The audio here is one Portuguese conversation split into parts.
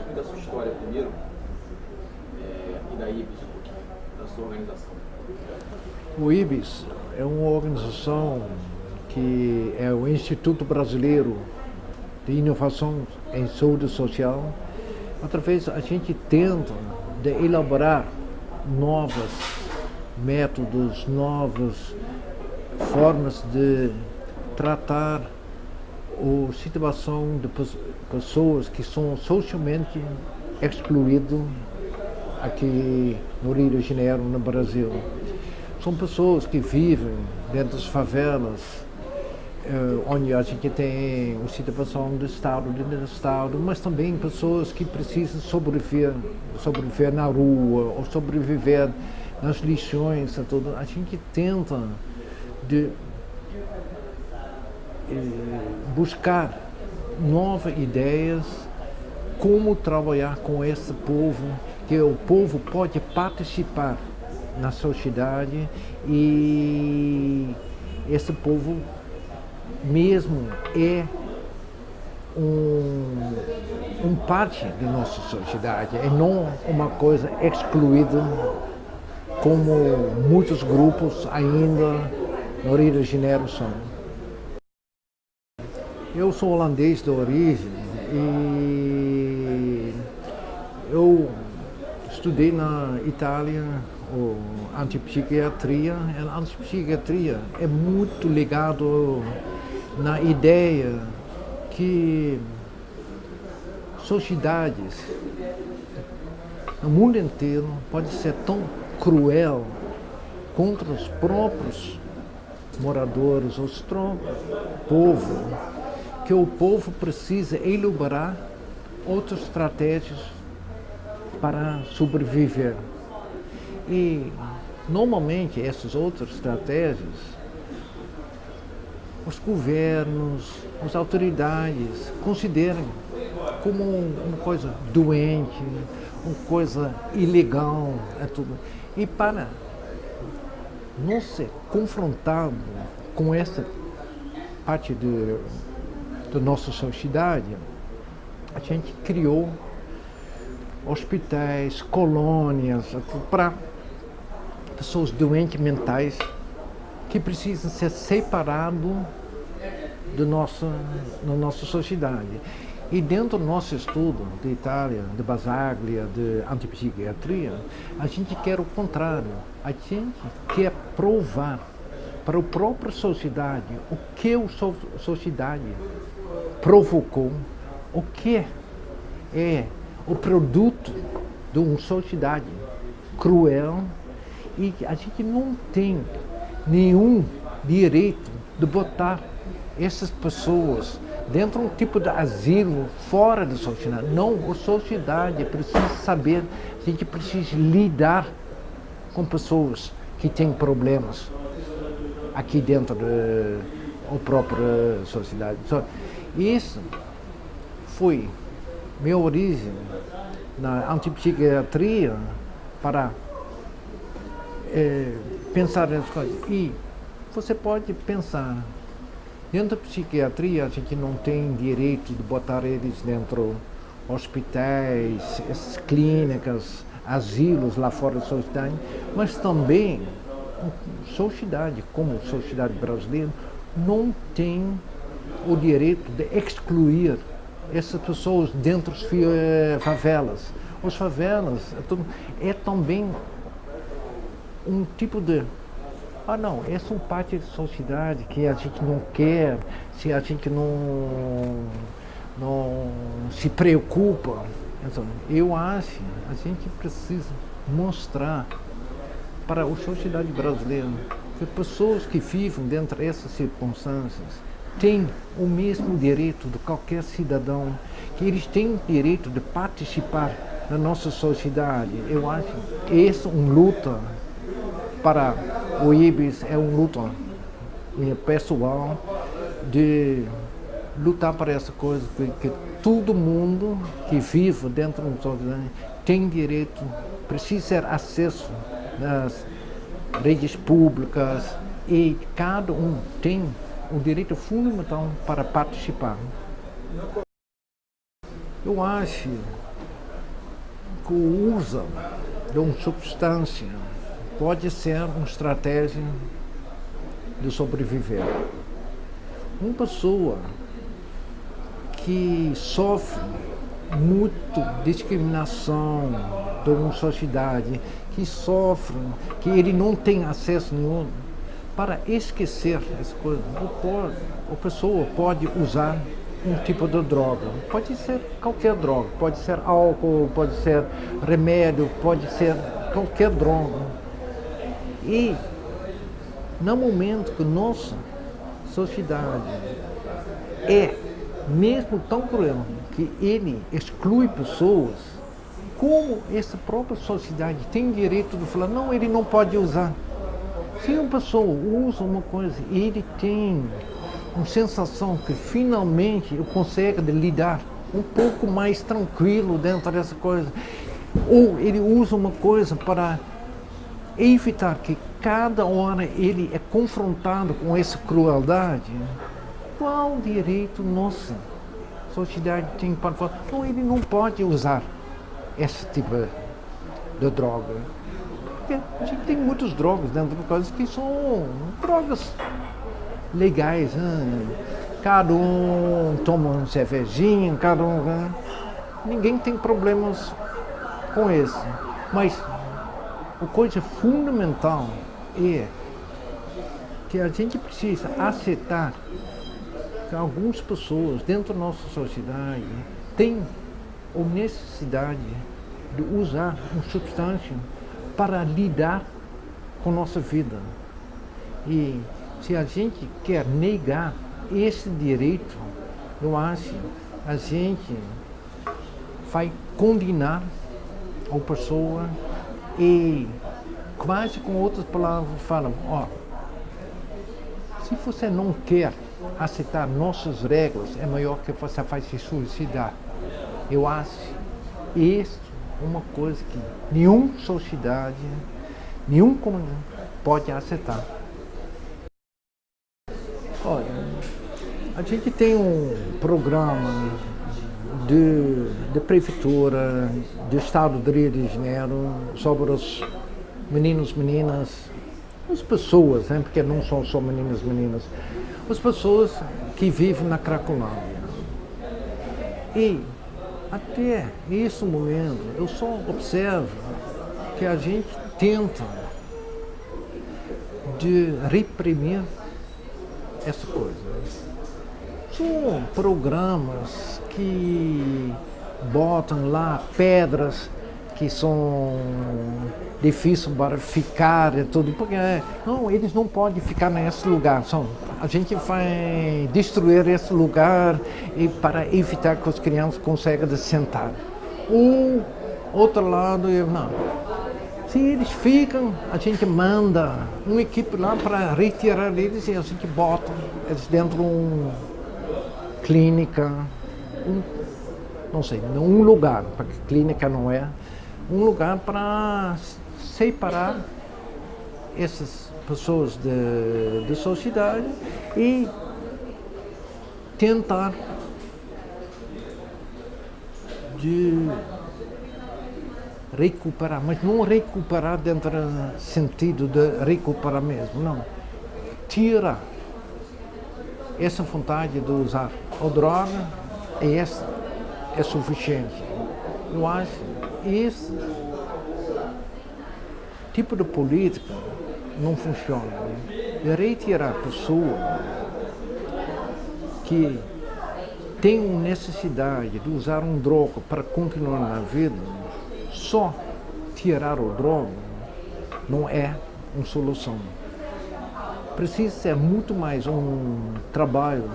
pouquinho da sua história primeiro, e daí um pouquinho da sua organização. O IBIS é uma organização que é o Instituto Brasileiro de Inovação em Saúde Social. Através a gente tenta de elaborar novos métodos, novas formas de tratar a situação de pessoas que são socialmente excluídas aqui no Rio de Janeiro, no Brasil. São pessoas que vivem dentro das favelas, onde a gente tem uma situação de Estado, dentro do Estado, mas também pessoas que precisam sobreviver na rua, ou sobreviver nas lições, tudo. A gente tenta de buscar novas ideias, como trabalhar com esse povo, que o povo pode participar na sociedade e esse povo mesmo é um parte da nossa sociedade, e não uma coisa excluída como muitos grupos ainda no Rio de Janeiro são. Eu sou holandês de origem e eu estudei na Itália antipsiquiatria. A antipsiquiatria é muito ligado na ideia que sociedades no mundo inteiro podem ser tão cruel contra os próprios moradores, os próprios povo, que o povo precisa elaborar outras estratégias para sobreviver. E, normalmente, essas outras estratégias, os governos, as autoridades consideram como uma coisa doente, uma coisa ilegal, tudo. E para não ser confrontado com essa parte da nossa sociedade, a gente criou hospitais, colônias para pessoas doentes mentais que precisam ser separados da nossa sociedade. E dentro do nosso estudo de Itália, de Basaglia, de antipsiquiatria, a gente quer o contrário. A gente quer provar para a própria sociedade o que a sociedade provocou, o que é o produto de uma sociedade cruel, e a gente não tem nenhum direito de botar essas pessoas dentro de um tipo de asilo fora da sociedade. Não, a sociedade precisa saber, a gente precisa lidar com pessoas que têm problemas aqui dentro da própria sociedade. Isso foi minha origem na antipsiquiatria, para pensar nessas coisas. E você pode pensar, dentro da psiquiatria a gente não tem direito de botar eles dentro de hospitais, clínicas, asilos lá fora da sociedade, mas também a sociedade, como a sociedade brasileira, não tem o direito de excluir essas pessoas dentro das favelas. As favelas é também um tipo de... não, essa é uma parte da sociedade que a gente não quer, se a gente não se preocupa. Então, eu acho que a gente precisa mostrar para a sociedade brasileira que pessoas que vivem dentro dessas circunstâncias têm o mesmo direito de qualquer cidadão, que eles têm o direito de participar na nossa sociedade. Eu acho que essa é uma luta para o IBIS, é uma luta pessoal de lutar para essa coisa, que todo mundo que vive dentro de uma sociedade tem direito, precisa ter acesso nas redes públicas, e cada um tem o direito fundamental para participar. Eu acho que o uso de uma substância pode ser uma estratégia de sobreviver. Uma pessoa que sofre muito discriminação de uma sociedade, que sofre, que ele não tem acesso nenhum, para esquecer essa coisa, a pessoa pode usar um tipo de droga. Pode ser qualquer droga, pode ser álcool, pode ser remédio, pode ser qualquer droga. E no momento que nossa sociedade é mesmo tão cruel que ele exclui pessoas, como essa própria sociedade tem direito de falar, não, ele não pode usar. Se uma pessoa usa uma coisa e ele tem uma sensação que finalmente ele consegue lidar um pouco mais tranquilo dentro dessa coisa, ou ele usa uma coisa para evitar que cada hora ele é confrontado com essa crueldade, qual direito nossa sociedade tem para falar, não, ele não pode usar esse tipo de droga? Porque a gente tem muitas drogas dentro de coisas que são drogas legais, né? Cada um toma uma cervejinha, cada um, né? Ninguém tem problemas com isso. Mas a coisa fundamental é que a gente precisa aceitar que algumas pessoas dentro da nossa sociedade têm a necessidade de usar uma substância para lidar com nossa vida. E se a gente quer negar esse direito, eu acho a gente vai condenar a pessoa e quase com outras palavras falam, ó, se você não quer aceitar nossas regras, é melhor que você vai se suicidar. Eu acho isso uma coisa que nenhuma sociedade, nenhum comunidade pode aceitar. Olha, a gente tem um programa de prefeitura do estado do Rio de Janeiro sobre os meninos, meninas, as pessoas, né, porque não são só meninos, meninas, as pessoas que vivem na Cracolândia. E até esse momento eu só observo que a gente tenta de reprimir essa coisa. São programas que botam lá pedras que são difíceis para ficar e tudo, porque não, eles não podem ficar nesse lugar. A gente vai destruir esse lugar e para evitar que as crianças consigam sentar. O outro lado, não. Se eles ficam, a gente manda uma equipe lá para retirar eles e a gente bota eles dentro de uma clínica, não sei, um lugar, porque clínica não é, um lugar para separar essas pessoas de sociedade e tentar de recuperar, mas não recuperar dentro do sentido de recuperar mesmo, não. Tira essa vontade de usar a droga e essa é suficiente. Eu acho que esse tipo de política não funciona. De retirar pessoas que têm necessidade de usar um droga para continuar na vida, só tirar o droga não é uma solução. Precisa ser muito mais um trabalho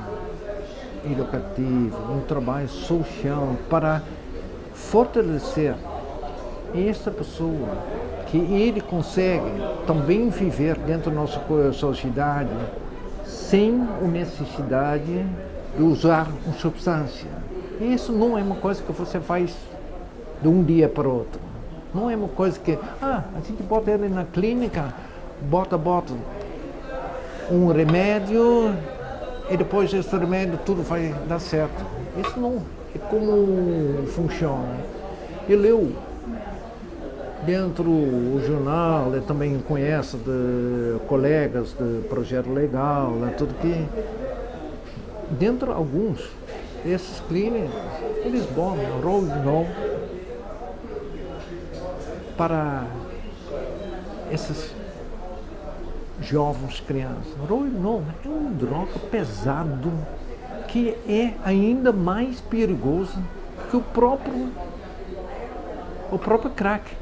educativo, um trabalho social para fortalecer essa pessoa, que ele consegue também viver dentro da nossa sociedade sem a necessidade de usar uma substância. Isso não é uma coisa que você faz de um dia para o outro. Não é uma coisa que, a gente bota ele na clínica, bota um remédio e depois desse remédio tudo vai dar certo. Isso não é como funciona. Eu leio Dentro do jornal, ele também conhece de colegas do projeto legal, tudo que... Dentro de alguns, esses clínicos, eles botam Rohypnol para essas jovens crianças. Rohypnol é uma droga pesada que é ainda mais perigoso que o próprio crack.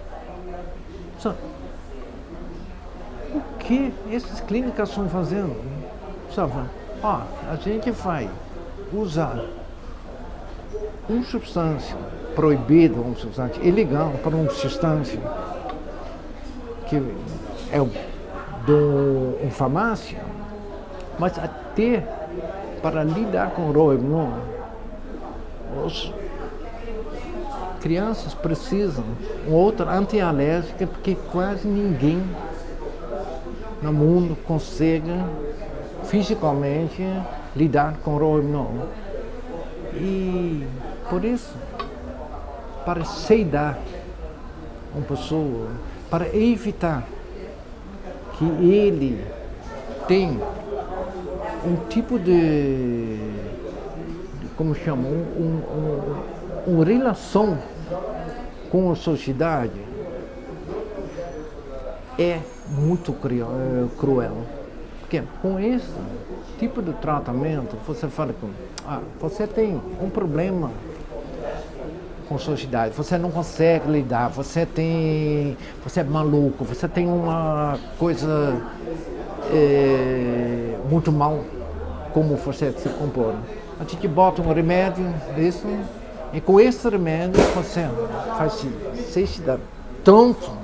O que essas clínicas estão fazendo? A gente vai usar uma substância proibida, uma substância ilegal, para uma substância que é de uma farmácia, mas até para lidar com o Rohypnol, as crianças precisam de outra antialérgica, porque quase ninguém no mundo consegue fisicamente lidar com o Rohypnol. E por isso, para sedar uma pessoa, para evitar que ele tenha um tipo de como chama, uma relação com a sociedade, é muito cruel. Porque com esse tipo de tratamento, você fala que você tem um problema com a sociedade, você não consegue lidar, você é maluco, você tem uma coisa muito mal, como você se comporta. A gente bota um remédio desse, e com esse remédio você faz se dar tanto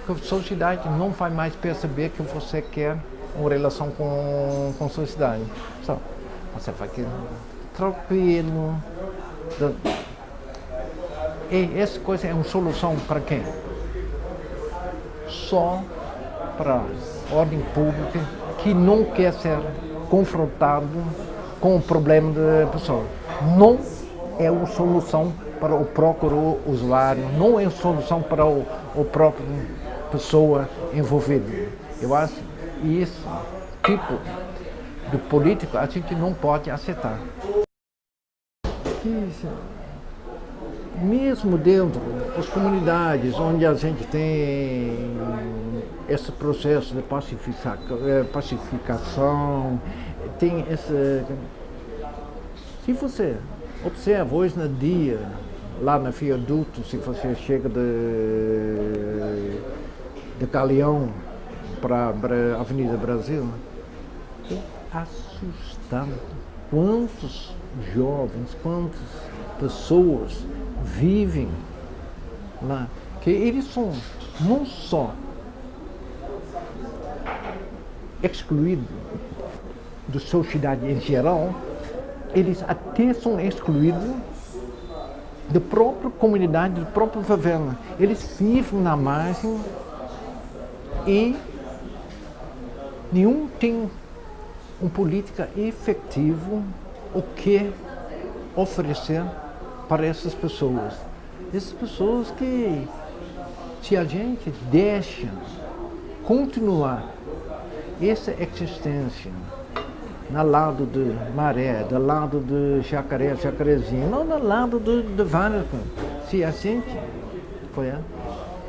que a sociedade não vai mais perceber que você quer uma relação com a sociedade. Você vai tranquilo. E essa coisa é uma solução para quem? Só para a ordem pública que não quer ser confrontado com o problema da pessoa. Não é uma solução para o próprio usuário, não é uma solução para o próprio pessoa envolvida. Eu acho que esse tipo de política a gente não pode aceitar. Mesmo dentro das comunidades onde a gente tem esse processo de pacificação, tem esse... Se você observa hoje no dia, lá na Viaduto, se você chega de Galeão para a Avenida Brasil, é assustador quantos jovens, quantas pessoas vivem lá, que eles são não só excluídos da sociedade em geral, eles até são excluídos da própria comunidade, da própria favela. Eles vivem na margem e nenhum tem uma política efetiva o que oferecer para essas pessoas. Essas pessoas que, se a gente deixa continuar essa existência no lado de Maré, do lado de Jacarezinho, não do lado de várias coisas. Se a gente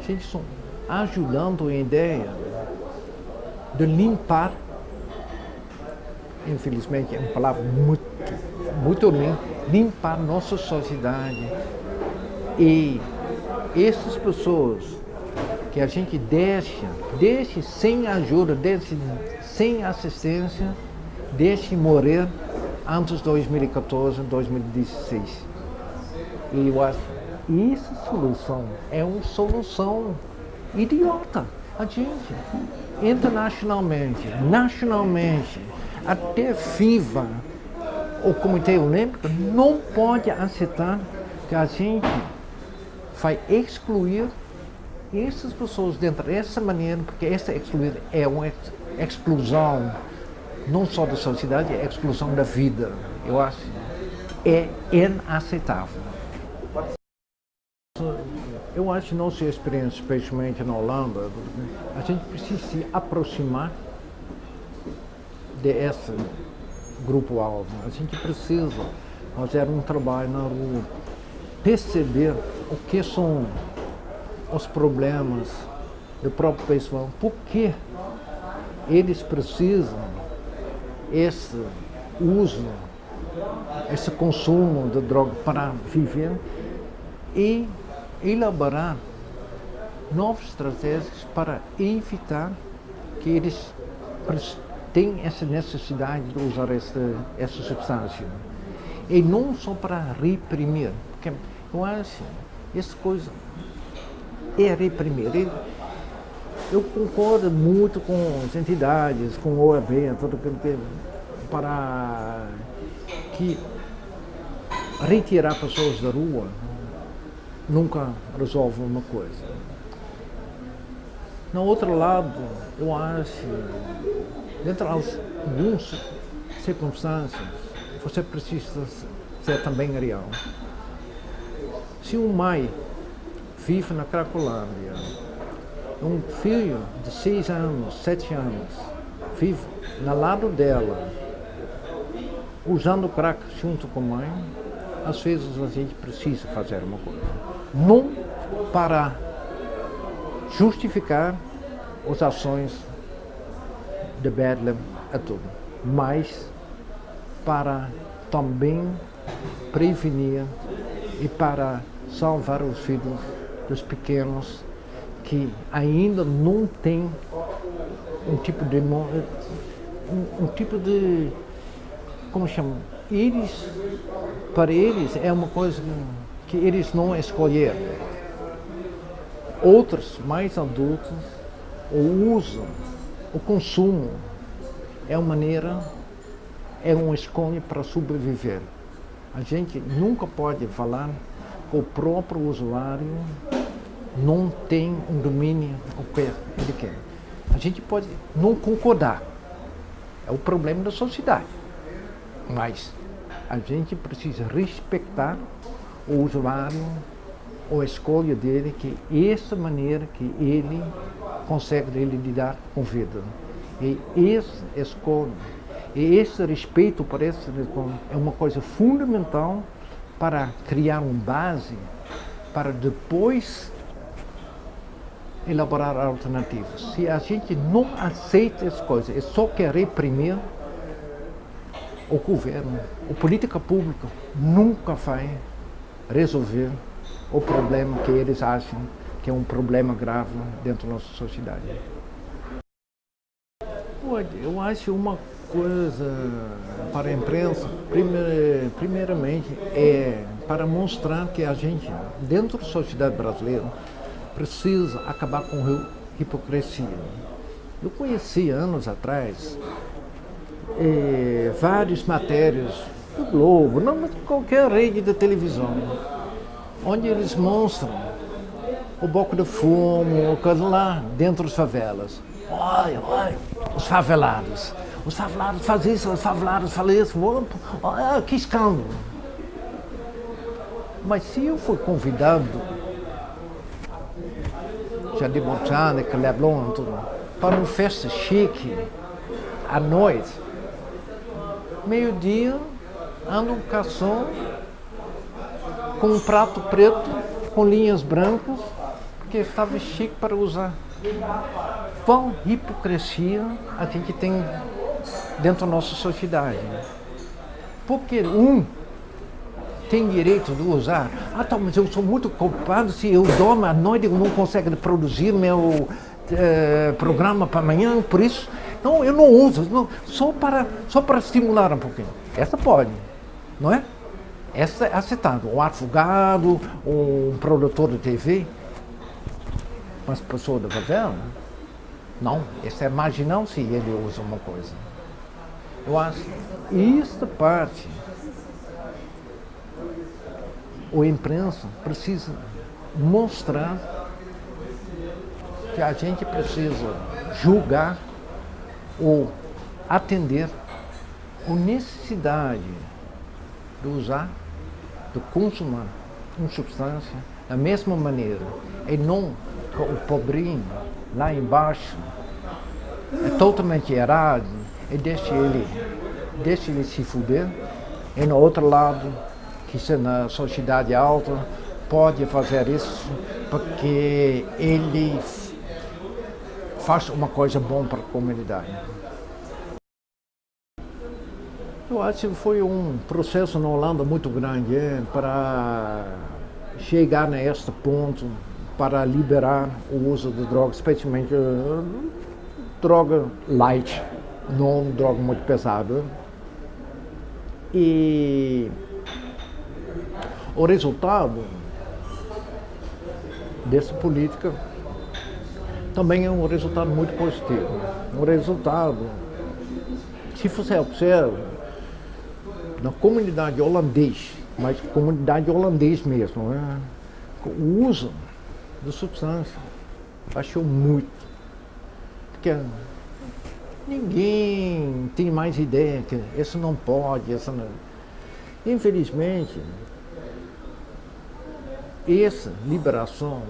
está ajudando a ideia de limpar, infelizmente é uma palavra muito ruim, limpar nossa sociedade. E essas pessoas que a gente deixe sem ajuda, deixe sem assistência, deixe morrer antes de 2014, 2016. E eu acho que essa solução é uma solução idiota. A gente, internacionalmente, nacionalmente, até FIFA, o Comitê Olímpico, não pode aceitar que a gente vai excluir essas pessoas dentro dessa maneira, porque essa excluir é uma exclusão não só da sociedade, é exclusão da vida. Eu acho que é inaceitável. Eu acho que nossa experiência, especialmente na Holanda, a gente precisa se aproximar desse grupo-alvo. A gente precisa fazer um trabalho na rua, perceber o que são os problemas do próprio pessoal, por que eles precisam esse uso, esse consumo de droga para viver e elaborar novas estratégias para evitar que eles tenham essa necessidade de usar essa substância. E não só para reprimir, porque eu acho que essa coisa é reprimir. Eu concordo muito com as entidades, com o OAB, tudo que para que retirar pessoas da rua nunca resolve uma coisa. No outro lado, eu acho, dentro de algumas circunstâncias, você precisa ser também real. Se um mãe vive na Cracolândia, um filho de 6 anos, 7 anos, vive ao lado dela, usando crack junto com a mãe, às vezes a gente precisa fazer uma coisa. Não para justificar as ações de Bedlam a tudo, mas para também prevenir e para salvar os filhos dos pequenos que ainda não têm um tipo de como chama? Para eles é uma coisa que eles não escolheram. Outros, mais adultos, o uso, o consumo é uma maneira, é uma escolha para sobreviver. A gente nunca pode falar que o próprio usuário não tem um domínio do que ele quer. A gente pode não concordar. É o problema da sociedade. Mas a gente precisa respeitar o usuário, ou a escolha dele, que essa maneira que ele consegue lidar com a vida. E essa escolha, e esse respeito por essa é uma coisa fundamental para criar uma base para depois elaborar alternativas. Se a gente não aceita essas coisas e só quer reprimir, o governo, a política pública nunca vai resolver o problema que eles acham que é um problema grave dentro da nossa sociedade. Eu acho uma coisa para a imprensa, primeiramente, é para mostrar que a gente, dentro da sociedade brasileira, precisa acabar com a hipocrisia. Eu conheci anos atrás várias matérias do Globo, não de qualquer rede de televisão, onde eles mostram o boco de fumo, o coisa lá dentro das favelas. Olha, os favelados fazem isso, os favelados fazem isso, olha que escândalo. Mas se eu for convidado, já de Montana, Leblon, para uma festa chique, à noite, meio-dia, anda um garçom com um prato preto, com linhas brancas, porque estava chique para usar. Qual hipocrisia a gente tem dentro da nossa sociedade? Porque tem direito de usar. Tá, mas eu sou muito culpado se eu dormo à noite e não consigo produzir meu programa para amanhã, por isso não, eu não uso, não, só para estimular um pouquinho. Essa pode, não é? Essa é aceitável. Um advogado, um produtor de TV, mas pessoa da favela, não. Essa é marginal se ele usa uma coisa. Eu acho que esta parte, a imprensa precisa mostrar que a gente precisa julgar ou atender a necessidade de usar, de consumir uma substância Da mesma maneira, e não o pobrinho lá embaixo é totalmente errado e deixa ele se fuder. E no outro lado, que se na sociedade alta pode fazer isso porque ele faz uma coisa boa para a comunidade. Eu acho que foi um processo na Holanda muito grande para chegar neste ponto, para liberar o uso de drogas, especialmente droga light, não droga muito pesada. E o resultado dessa política também é um resultado muito positivo. Um resultado, se você observa, na comunidade holandesa, mas comunidade holandesa mesmo, né? O uso de substância baixou muito. Porque ninguém tem mais ideia que isso não pode, isso não. Infelizmente, essa liberação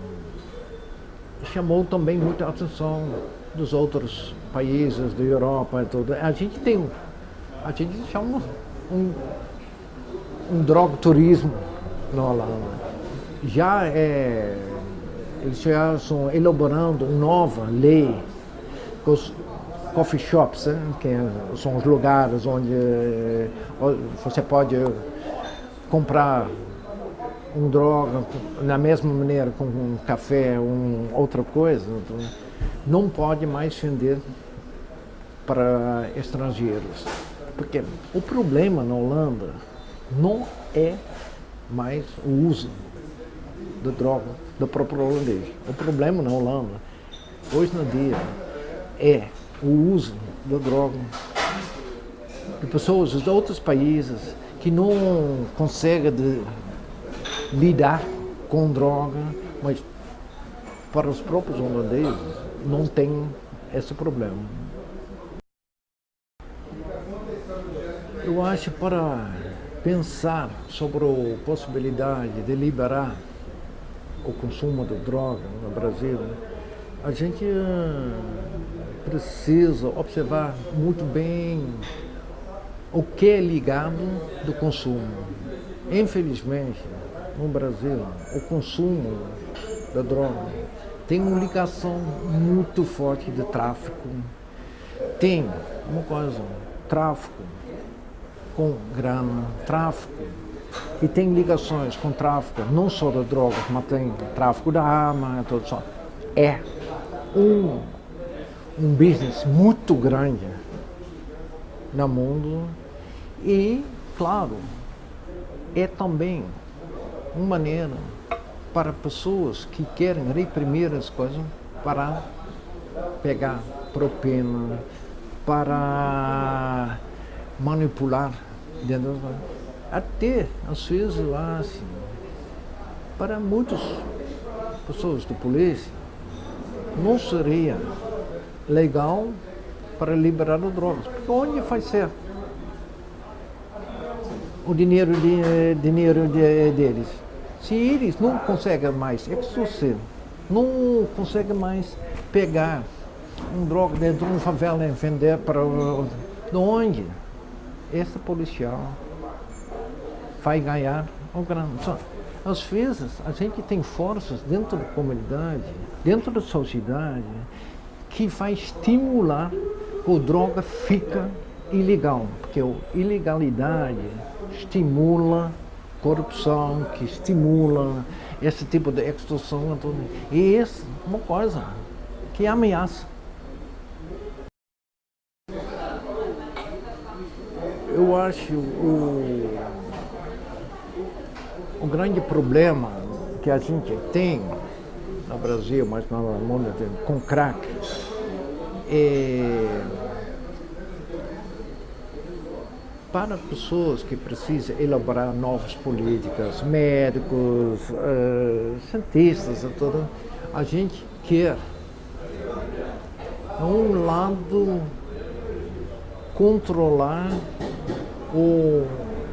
chamou também muita atenção dos outros países da Europa e tudo. A gente chama um drogoturismo na Holanda. Eles já estão elaborando uma nova lei com os coffee shops, que são os lugares onde você pode comprar droga na mesma maneira com um café, outra coisa. Não pode mais vender para estrangeiros. Porque o problema na Holanda não é mais o uso da droga do próprio holandês. O problema na Holanda, hoje no dia, é o uso da droga de pessoas de outros países que não conseguem lidar com droga, mas para os próprios holandeses não tem esse problema. Eu acho que para pensar sobre a possibilidade de liberar o consumo de droga no Brasil, a gente precisa observar muito bem o que é ligado do consumo. Infelizmente, no Brasil, o consumo da droga tem uma ligação muito forte de tráfico. Tem uma coisa, tráfico com grana, tráfico, e tem ligações com tráfico, não só de drogas, mas tem tráfico da arma, tudo só. É um business muito grande no mundo e, claro, é também uma maneira para pessoas que querem reprimir as coisas para pegar propina, para manipular dentro até às vezes assim, para muitas pessoas de polícia não seria legal para liberar as drogas, porque onde vai ser o dinheiro deles? Se eles não conseguem mais extorcer, não conseguem mais pegar droga dentro de uma favela e vender para de onde esse policial vai ganhar o grana. Às vezes a gente tem forças dentro da comunidade, dentro da sociedade, que vai estimular que a droga fica ilegal, porque a ilegalidade estimula corrupção, que estimula esse tipo de extorsão. E isso é uma coisa que ameaça. Eu acho o grande problema que a gente tem no Brasil, mas no mundo com crack, é para pessoas que precisam elaborar novas políticas, médicos, cientistas e tudo, a gente quer, de um lado, controlar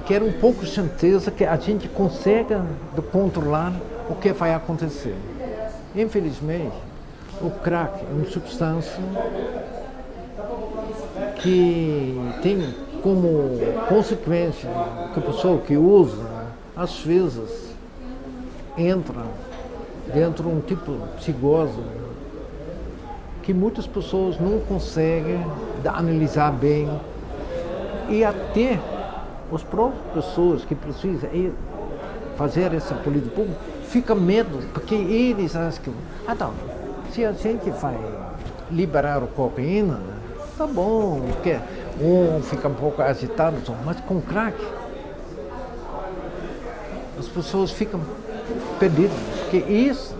quer um pouco de certeza que a gente consegue controlar o que vai acontecer? Infelizmente, o crack é uma substância que tem como consequência que a pessoa que usa, às vezes, entra dentro de um tipo de psicose que muitas pessoas não conseguem analisar bem, e até as próprias pessoas que precisam fazer essa política pública ficam medo, porque eles acham que, então, se a gente vai liberar a cocaína, tá bom, porque um fica um pouco agitado, mas com crack as pessoas ficam perdidas, porque isso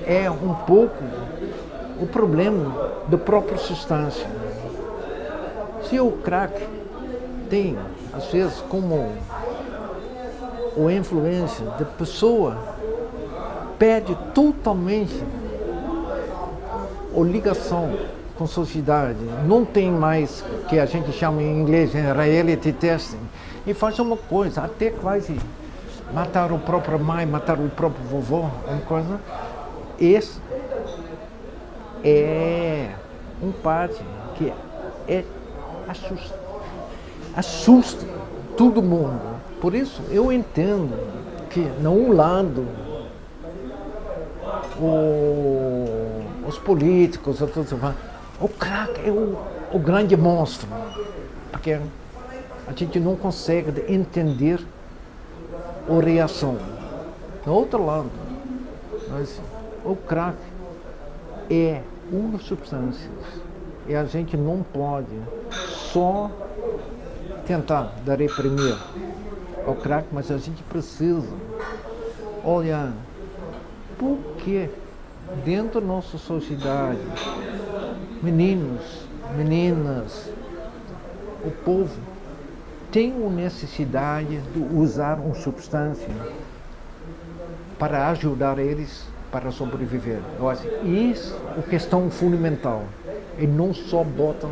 é um pouco o problema da própria substância. Se o crack tem, às vezes, como a influência da pessoa, perde totalmente a ligação com a sociedade, não tem mais o que a gente chama em inglês reality testing, e faz uma coisa, até quase matar a própria mãe, matar o próprio vovô, uma coisa. Esse é um parte que assusta todo mundo. Por isso eu entendo que, num lado, os políticos, o crack é o grande monstro, porque a gente não consegue entender a reação. No outro lado, mas o crack é uma substância e a gente não pode só tentar reprimir o crack, mas a gente precisa olhar por que dentro da nossa sociedade, meninos, meninas, o povo tem a necessidade de usar uma substância para ajudar eles para sobreviver. Eu acho que isso é a questão fundamental. E não só botam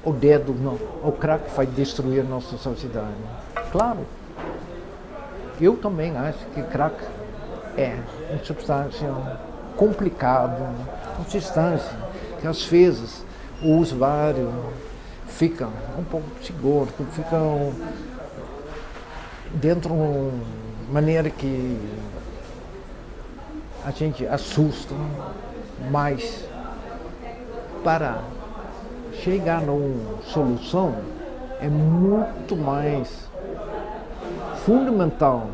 o dedo no o crack vai destruir a nossa sociedade. Claro, eu também acho que crack é uma substância complicada, uma substância que às vezes o usuário fica um pouco seguro, fica dentro de uma maneira que a gente assusta, mas para chegar numa solução é muito mais fundamental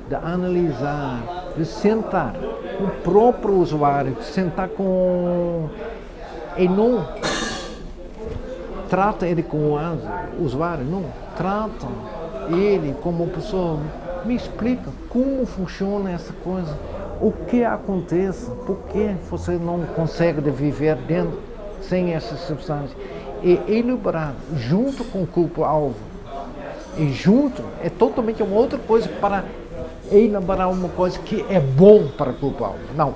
de analisar, de sentar com o próprio usuário, de sentar com... e não trata ele como usuário, não, trata ele como pessoa, me explica como funciona essa coisa, o que acontece, por que você não consegue viver dentro sem essa substância, e elaborar junto com o corpo-alvo, e junto é totalmente uma outra coisa para elaborar uma coisa que é bom para o corpo-alvo, não,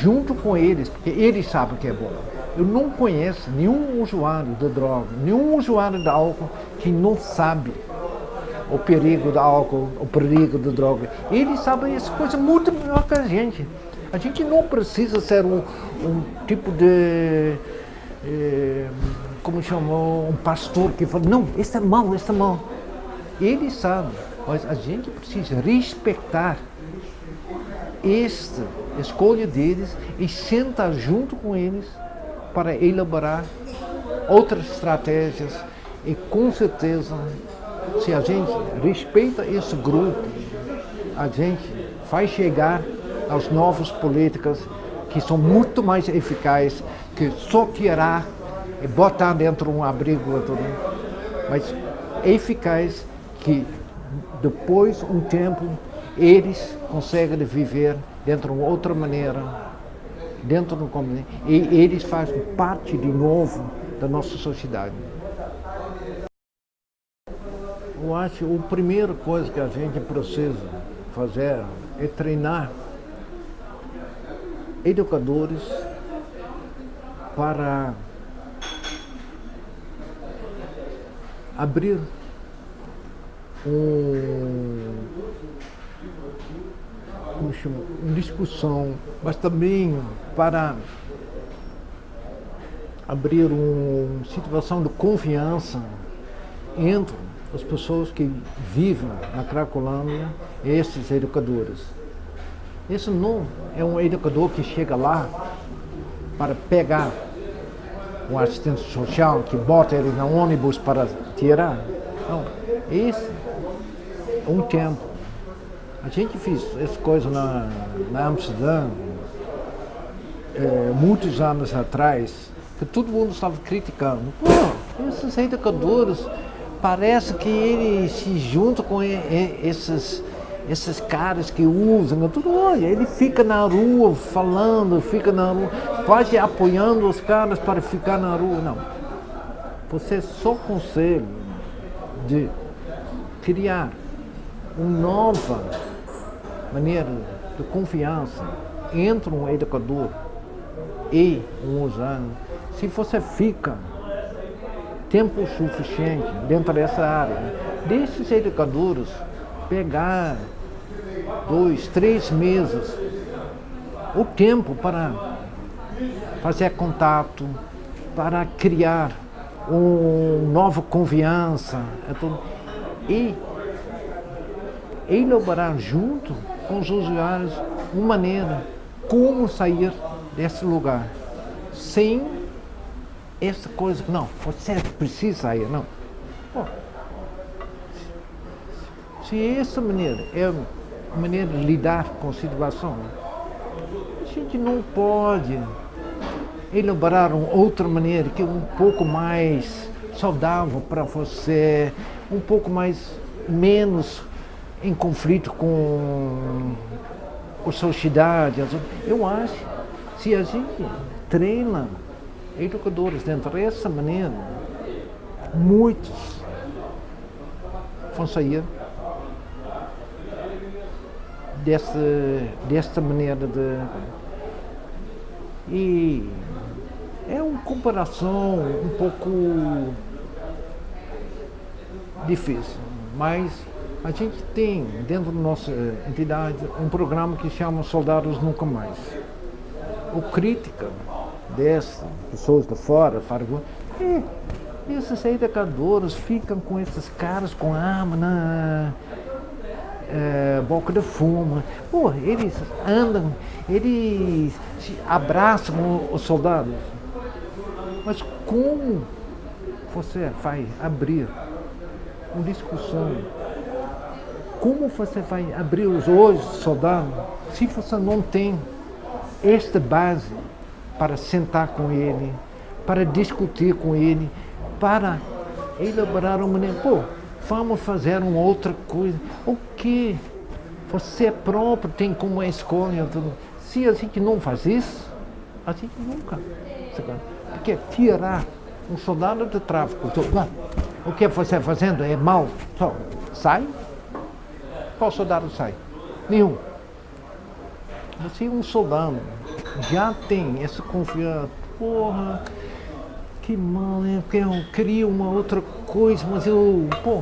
junto com eles, porque eles sabem que é bom. Eu não conheço nenhum usuário de droga, nenhum usuário de álcool que não sabe o perigo do álcool, o perigo da droga. Eles sabem essa coisa muito melhor que a gente. A gente não precisa ser um tipo de, como chamou, um pastor que fala, não, isso é mal, isso é mal. Eles sabem, mas a gente precisa respeitar esta escolha deles e sentar junto com eles para elaborar outras estratégias, e com certeza, se a gente respeita esse grupo, a gente vai chegar às novas políticas que são muito mais eficazes que só tirar e botar dentro de um abrigo, mas eficaz que depois de um tempo eles conseguem viver dentro de uma outra maneira, dentro do comunidade, e eles fazem parte de novo da nossa sociedade. Eu acho que a primeira coisa que a gente precisa fazer é treinar educadores para abrir uma discussão, mas também para abrir uma situação de confiança entre as pessoas que vivem na Cracolândia e esses educadores. Esse não é um educador que chega lá para pegar um assistente social, que bota ele no ônibus para tirar. Não, esse é um tempo. A gente fez essa coisa na Amsterdã, muitos anos atrás, que todo mundo estava criticando. Pô, esses educadores, parece que eles se juntam com esses caras que usam tudo. Olha, ele fica na rua falando, fica na rua, quase apoiando os caras para ficar na rua. Não. Você só consegue de criar uma nova maneira de confiança entre um educador e um usando se você fica tempo suficiente dentro dessa área. Desses educadores pegar 2, 3 meses, o tempo para fazer contato, para criar uma nova confiança e elaborar junto com os usuários uma maneira como sair desse lugar sem essa coisa, não, você precisa sair, não. Bom, se essa maneira é a maneira de lidar com a situação, a gente não pode elaborar uma outra maneira que é um pouco mais saudável para você, um pouco menos em conflito com a sociedade. Eu acho que se a gente treina educadores dentro dessa maneira, muitos vão sair desta maneira de... E é uma comparação um pouco difícil, mas a gente tem dentro da nossa entidade um programa que chama Soldados Nunca Mais. O crítica dessas pessoas de fora, esses educadores ficam com esses caras com arma na boca de fumo. Pô, eles andam, eles se abraçam os soldados. Mas como você vai abrir uma discussão? Como você vai abrir os olhos do soldado se você não tem esta base para sentar com ele, para discutir com ele, para elaborar uma maneira? Pô, vamos fazer uma outra coisa. O que você próprio tem como escolha? Se a gente não faz isso, a gente nunca. Porque tirar um soldado de tráfico, o que você está fazendo é mal, só sai. Qual soldado sai? Nenhum. Você é um soldado, já tem essa confiança. Porra, que mal, né? Eu queria uma outra coisa, mas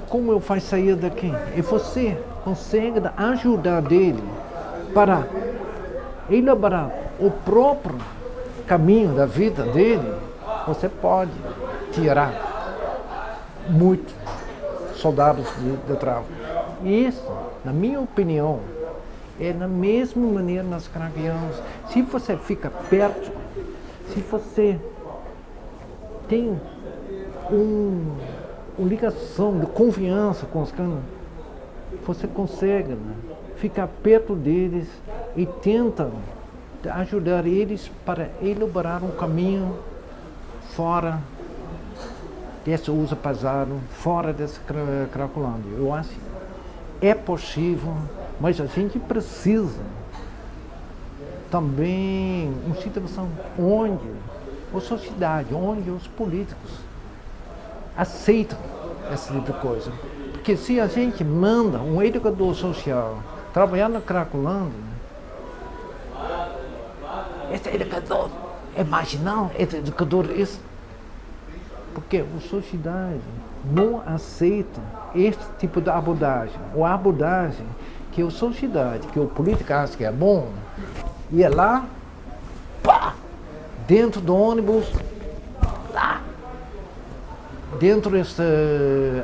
como eu faço sair daqui? E você consegue ajudar dele para elaborar o próprio caminho da vida dele. Você pode tirar muitos soldados de tráfico. E isso, na minha opinião, é da mesma maneira nas cracolândias. Se você fica perto, se você tem uma ligação de confiança com os caras, você consegue ficar perto deles e tenta ajudar eles para elaborar um caminho fora desse uso pesado, fora dessa Cracolândia. Eu acho que é possível, mas a gente precisa também uma situação onde a sociedade, onde os políticos aceitam esse tipo de coisa. Porque se a gente manda um educador social trabalhar na Cracolândia, esse educador é marginal, esse educador é isso. Porque a sociedade não aceita esse tipo de abordagem. Uma abordagem que a sociedade, que o político acha que é bom, ia lá, pá, dentro do ônibus, lá, dentro desse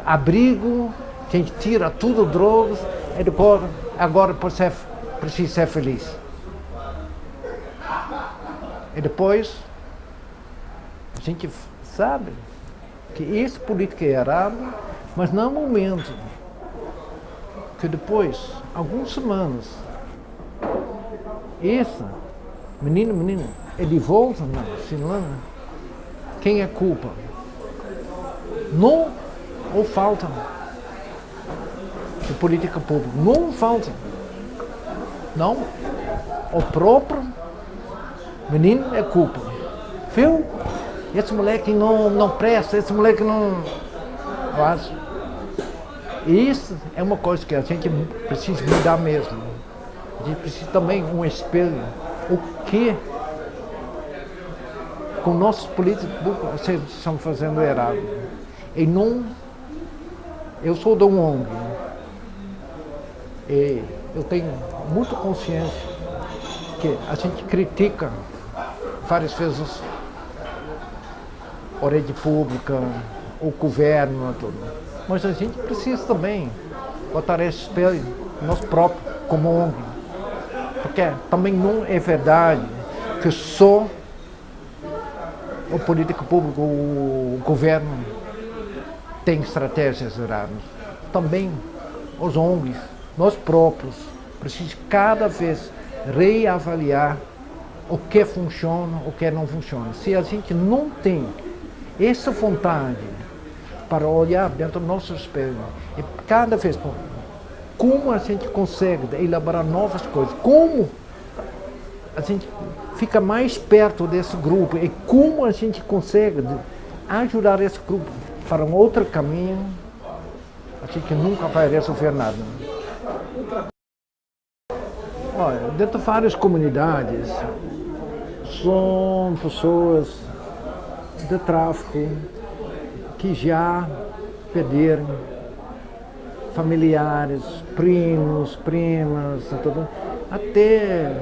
abrigo, que a gente tira tudo drogas, e depois, agora precisa ser feliz. E depois, a gente sabe que esse político é errado, mas não é um momento que depois, algumas semanas, esse menino, ele volta na Finlândia, quem é culpa? Não ou falta de política pública, não falta. Não, o próprio menino é culpa. Viu? Esse moleque não presta, esse moleque não... Eu acho. Isso é uma coisa que a gente precisa mudar mesmo. A gente precisa também um espelho. O que com nossos políticos vocês estão fazendo errado? E não... Eu sou da ONG. E eu tenho muita consciência que a gente critica várias vezes a rede pública, o governo, tudo. Mas a gente precisa também botar esse espelho nós próprios, como ONG. Porque também não é verdade que só o político público, o governo, tem estratégias erradas. Também os ONGs, nós próprios, precisamos cada vez reavaliar o que funciona, o que não funciona. Se a gente não tem essa vontade para olhar dentro do nosso espelho e cada vez como a gente consegue elaborar novas coisas, como a gente fica mais perto desse grupo e como a gente consegue ajudar esse grupo para um outro caminho, a gente nunca vai resolver nada. Olha, dentro de várias comunidades, são pessoas de tráfico que já perderam familiares, primos, primas, até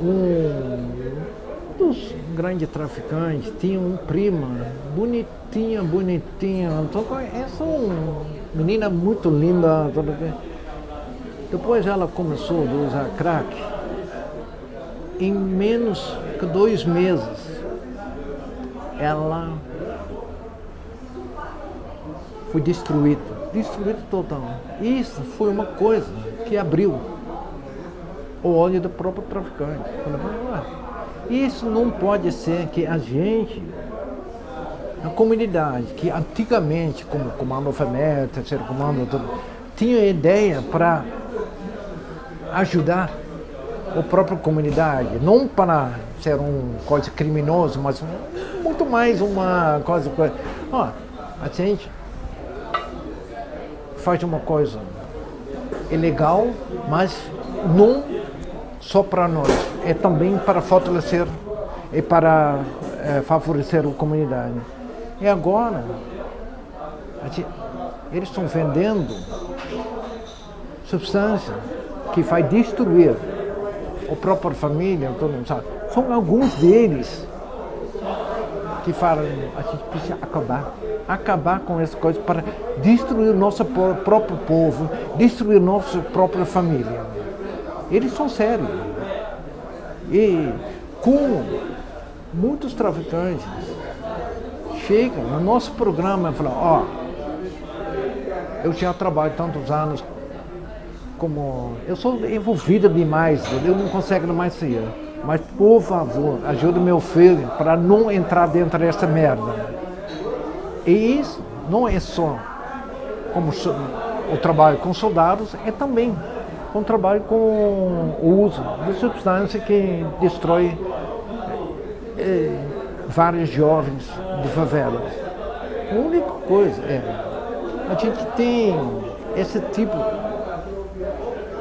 um dos grandes traficantes tinha uma prima bonitinha, então, essa é uma menina muito linda. Depois ela começou a usar crack. Em menos que 2 meses, ela foi destruída total. Isso foi uma coisa que abriu o olho do próprio traficante. Isso não pode ser que a gente, a comunidade, que antigamente, como Comando FEMER, Terceiro Comando, tinha ideia para ajudar a própria comunidade, não para ser uma coisa criminosa, mas muito mais uma coisa... a gente faz uma coisa ilegal, mas não só para nós, é também para fortalecer e para favorecer a comunidade. E agora, eles estão vendendo substância que vai destruir a própria família, todo mundo sabe. São alguns deles que falam, a gente precisa acabar com essa coisa para destruir nosso próprio povo, destruir nossa própria família. Eles são sérios. E como muitos traficantes chegam no nosso programa e falam, eu já trabalho tantos anos, como eu sou envolvida demais, eu não consigo mais sair. Mas, por favor, ajude meu filho para não entrar dentro dessa merda. E isso não é só como o trabalho com soldados, é também o trabalho com o uso de substância que destrói vários jovens de favelas. A única coisa a gente tem esse tipo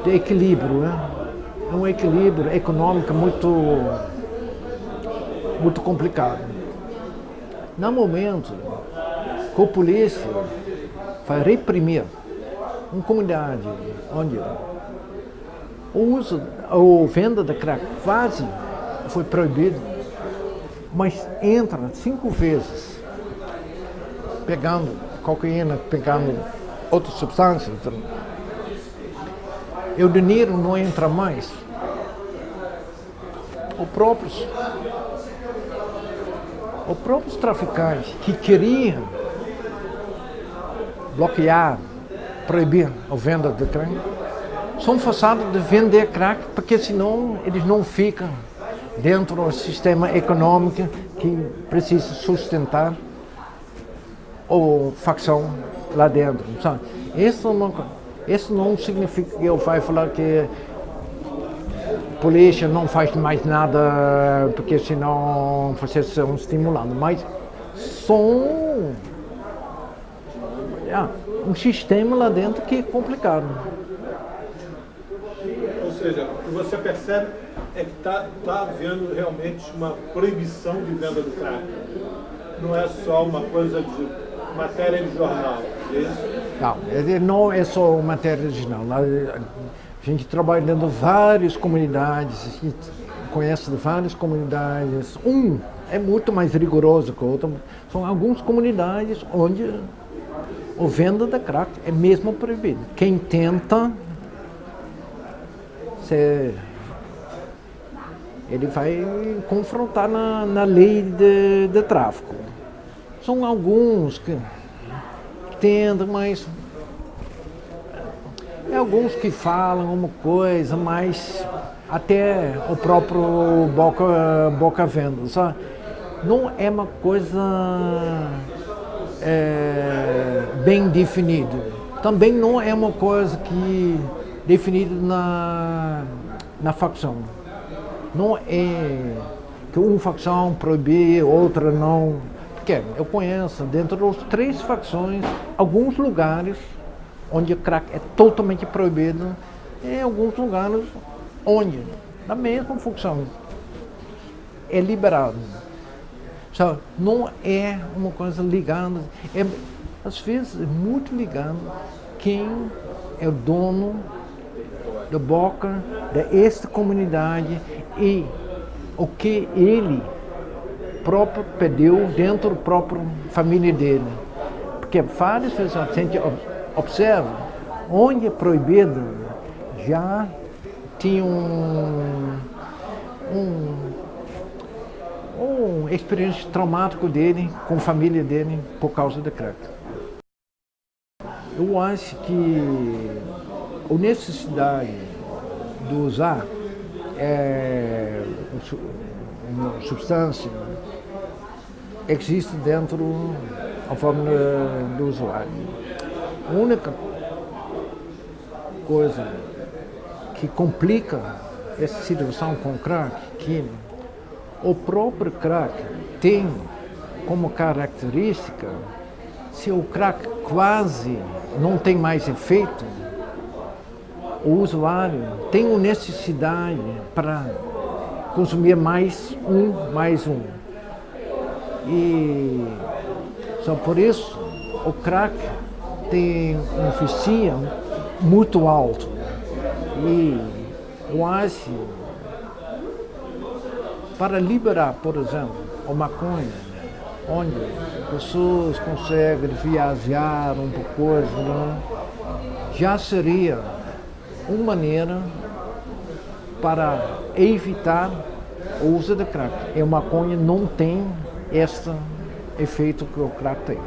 de equilíbrio, né? É um equilíbrio econômico muito complicado. No momento que a polícia vai reprimir uma comunidade onde O uso, a venda da crack quase foi proibido, mas entra 5 vezes pegando cocaína, pegando outras substâncias. E o dinheiro não entra mais. Os próprios traficantes que queriam bloquear, proibir a venda de crack, são forçados de vender crack, porque senão eles não ficam dentro do sistema econômico que precisa sustentar a facção lá dentro. Sabe? Isso não significa que eu vou falar que a polícia não faz mais nada, porque senão vocês são estimulando, mas são um sistema lá dentro que é complicado. Ou seja, o que você percebe é que está havendo realmente uma proibição de venda do crack. Não é só uma coisa de matéria de jornal. Não é só matéria de jornal. A gente trabalha dentro de várias comunidades, a gente conhece várias comunidades. É muito mais rigoroso que o outro. São algumas comunidades onde a venda da crack é mesmo proibida. Quem tenta, ele vai confrontar na lei de tráfico. São alguns que tentam, mas alguns que falam uma coisa, mas até o próprio boca venda, sabe? Não é uma coisa bem definida. Também não é uma coisa que definida na facção. Não é que uma facção proibir, outra não. Porque eu conheço dentro das 3 facções alguns lugares onde o crack é totalmente proibido e alguns lugares onde, na mesma função, é liberado. Sabe? Não é uma coisa ligada, às vezes é muito ligado quem é o dono da boca desta comunidade e o que ele próprio pediu dentro da própria família dele. Porque várias vezes a gente observa, onde é proibido, já tinha uma experiência traumática dele com a família dele por causa da crack. Eu acho que a necessidade de usar uma substância existe dentro da forma do usuário. A única coisa que complica essa situação com o crack é que o próprio crack tem como característica, se o crack quase não tem mais efeito, o usuário tem a necessidade para consumir mais um. E só por isso o crack tem um eficiência muito alto. E eu acho, para liberar, por exemplo, a maconha, onde pessoas conseguem viajar um pouco, né, já seria uma maneira para evitar o uso de crack. E a maconha não tem este efeito que o crack tem.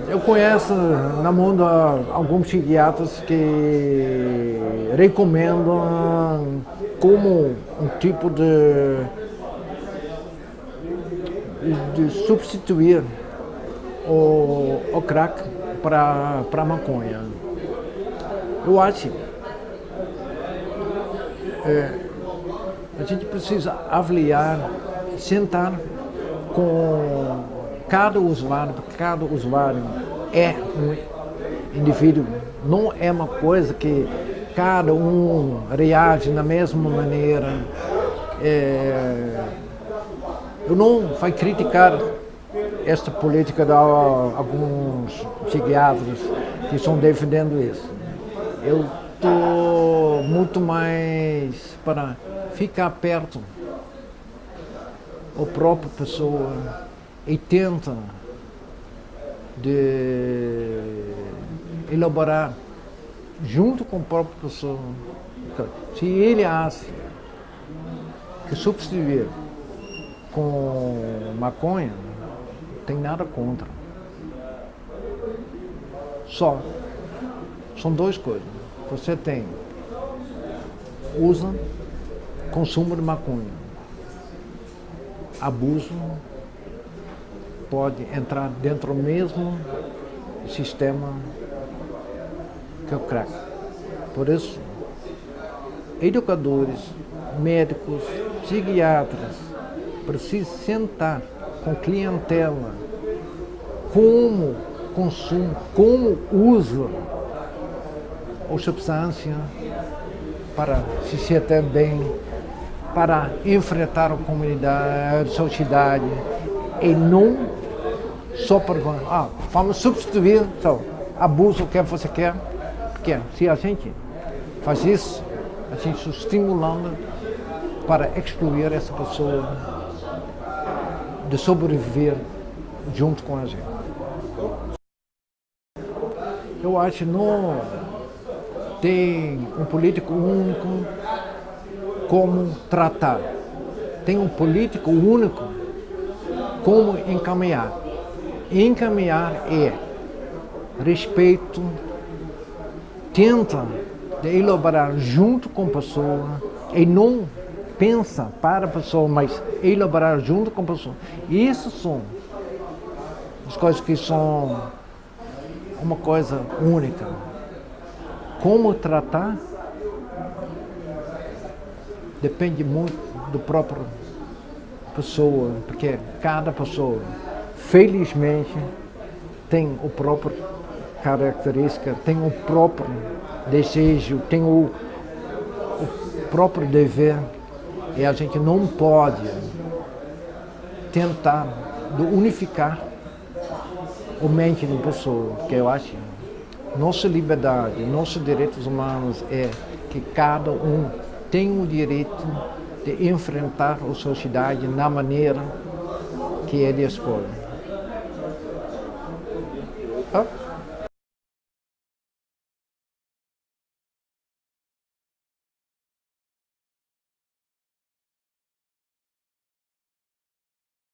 Eu conheço no mundo alguns psiquiatras que recomendam como um tipo de substituir o crack para a maconha. Eu acho a gente precisa avaliar, sentar com cada usuário, porque cada usuário é um indivíduo, não é uma coisa que cada um reage da mesma maneira. Eu não vou criticar esta política de alguns psiquiatras que estão defendendo isso. Eu estou muito mais para ficar perto da própria pessoa e tenta de elaborar junto com a própria pessoa. Se ele acha que substituir com maconha, não tem nada contra. São duas coisas. Você tem uso, consumo de maconha. Abuso pode entrar dentro do mesmo sistema que o crack. Por isso, educadores, médicos, psiquiatras precisam sentar com clientela como consumo, como usa a substância para se sentir bem, para enfrentar a comunidade, a sociedade, e não só para vamos substituir então, abuso que você quer, porque se a gente faz isso, a gente está estimulando para excluir essa pessoa de sobreviver junto com a gente. Eu acho que não tem um político único como tratar. Tem um político único como encaminhar. Encaminhar é respeito, tenta de elaborar junto com a pessoa e não pensa para a pessoa, mas elaborar junto com a pessoa. Isso são as coisas que são uma coisa única. Como tratar depende muito do próprio pessoa, porque cada pessoa, felizmente, tem o próprio característica, tem o próprio desejo, tem o próprio dever, e a gente não pode tentar unificar a mente da pessoa, porque eu acho que nossa liberdade, nossos direitos humanos é que cada um tem o direito de enfrentar a sociedade na maneira que ele escolhe.